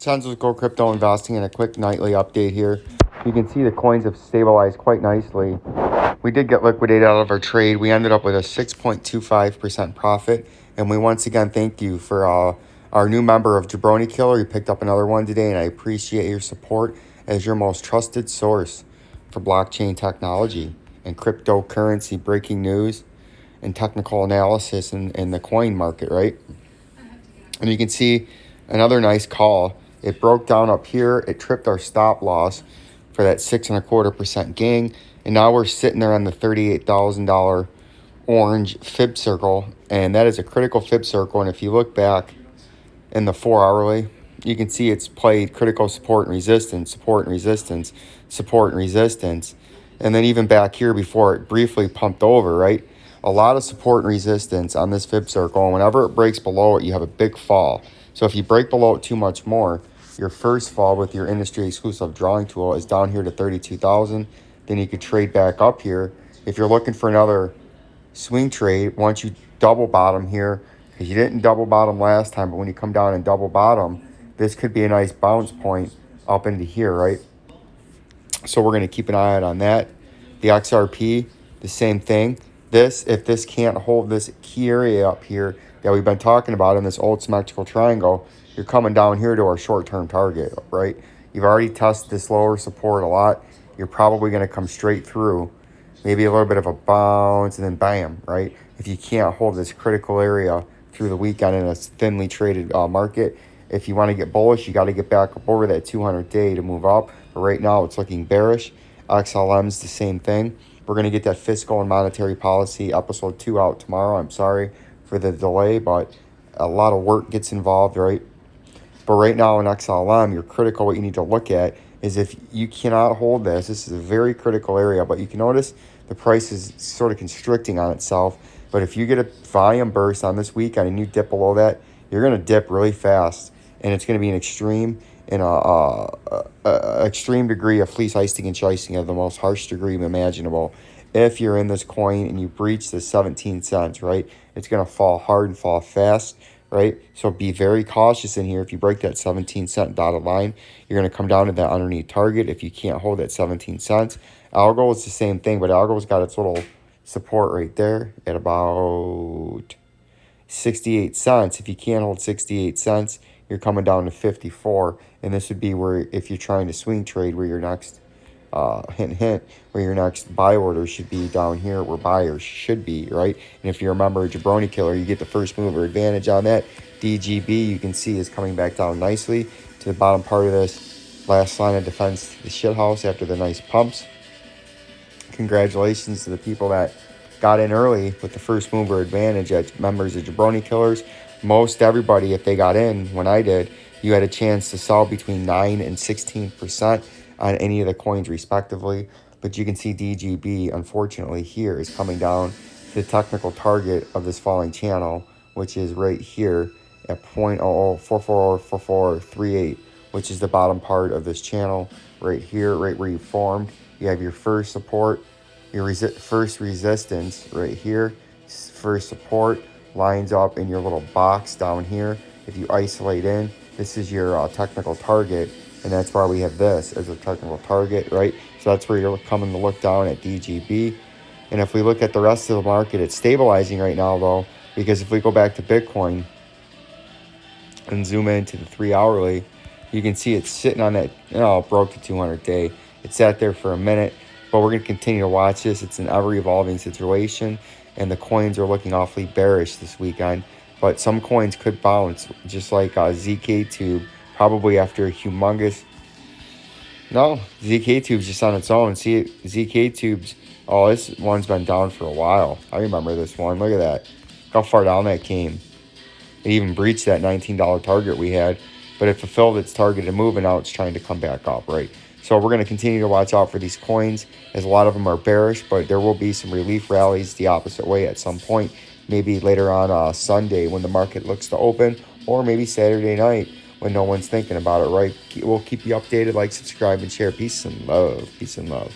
Vincenzo'S Go Crypto Investing in a quick nightly update here. You can see the coins have stabilized quite nicely. We did get liquidated out of our trade. We ended up with a 6.25% profit. And we once again thank you for our new member of Jabroni Killer. You picked up another one today, and I appreciate your support as your most trusted source for blockchain technology and cryptocurrency breaking news and technical analysis in the coin market, right? And you can see another nice call. It broke down up here. It tripped our stop loss for that 6.25% gain. And now we're sitting there on the $38,000 orange fib circle. And that is a critical fib circle. And if you look back in the 4 hourly, you can see it's played critical support and resistance, support and resistance, support and resistance. And then even back here before it briefly pumped over, right? A lot of support and resistance on this fib circle. And whenever it breaks below it, you have a big fall. So if you break below it too much more, your first fall with your industry exclusive drawing tool is down here to 32,000. Then you could trade back up here. If you're looking for another swing trade, once you double bottom here, because you didn't double bottom last time, but when you come down and double bottom, this could be a nice bounce point up into here, right? So we're going to keep an eye out on that. The XRP, the same thing. If this can't hold this key area up here that we've been talking about in this old symmetrical triangle, you're coming down here to our short-term target, right? You've already tested this lower support a lot. You're probably going to come straight through, maybe a little bit of a bounce, and then bam, right? If you can't hold this critical area through the weekend in a thinly traded market, if you want to get bullish, you got to get back up over that 200-day to move up. But right now, it's looking bearish. XLM's the same thing. We're going to get that fiscal and monetary policy episode 2 out tomorrow. I'm sorry for the delay, but a lot of work gets involved, right? But right now in XLM, you're critical. What you need to look at is if you cannot hold this is a very critical area, but you can notice the price is sort of constricting on itself. But if you get a volume burst on this weekend and you dip below that, you're going to dip really fast. And it's going to be an extreme extreme degree of fleece icing and chicing of the most harsh degree imaginable. If you're in this coin and you breach the 17 cents, right, it's going to fall hard and fall fast, right? So be very cautious in here. If you break that 17-cent dotted line, you're going to come down to that underneath target if you can't hold that 17 cents. Algo is the same thing, but Algo's got its little support right there at about 68 cents. If you can't hold 68 cents, you're coming down to 54. And this would be where, if you're trying to swing trade, where your next, hint, where your next buy order should be down here where buyers should be, right? And if you're a member of Jabroni Killer, you get the first mover advantage on that. DGB, you can see, is coming back down nicely to the bottom part of this last line of defense, the shithouse, after the nice pumps. Congratulations to the people that got in early with the first mover advantage at members of Jabroni Killers. Most everybody, if they got in when I did, you had a chance to sell between 9 and 16% on any of the coins respectively. But you can see DGB, unfortunately, here is coming down to the technical target of this falling channel, which is right here at 0.00444438, which is the bottom part of this channel right here, right where you formed. You have your first support, your first resistance right here, first support lines up in your little box down here. If you isolate in, this is your technical target, and that's why we have this as a technical target, right? So that's where you're coming to look down at DGB. And if we look at the rest of the market, it's stabilizing right now, though, because if we go back to Bitcoin and zoom into the 3 hourly, you can see it's sitting on that, it broke the 200-day. It sat there for a minute, but we're going to continue to watch this. It's an ever-evolving situation, and the coins are looking awfully bearish this weekend. But some coins could bounce, just like ZK Tube, probably after a humongous... No, ZK Tube's just on its own. See, ZK Tube's... Oh, this one's been down for a while. I remember this one. Look at that. Look how far down that came. It even breached that $19 target we had. But it fulfilled its targeted move, and now it's trying to come back up, right? So we're going to continue to watch out for these coins, as a lot of them are bearish, but there will be some relief rallies the opposite way at some point. Maybe later on Sunday when the market looks to open, or maybe Saturday night when no one's thinking about it, right? We'll keep you updated. Like, subscribe, and share. Peace and love. Peace and love.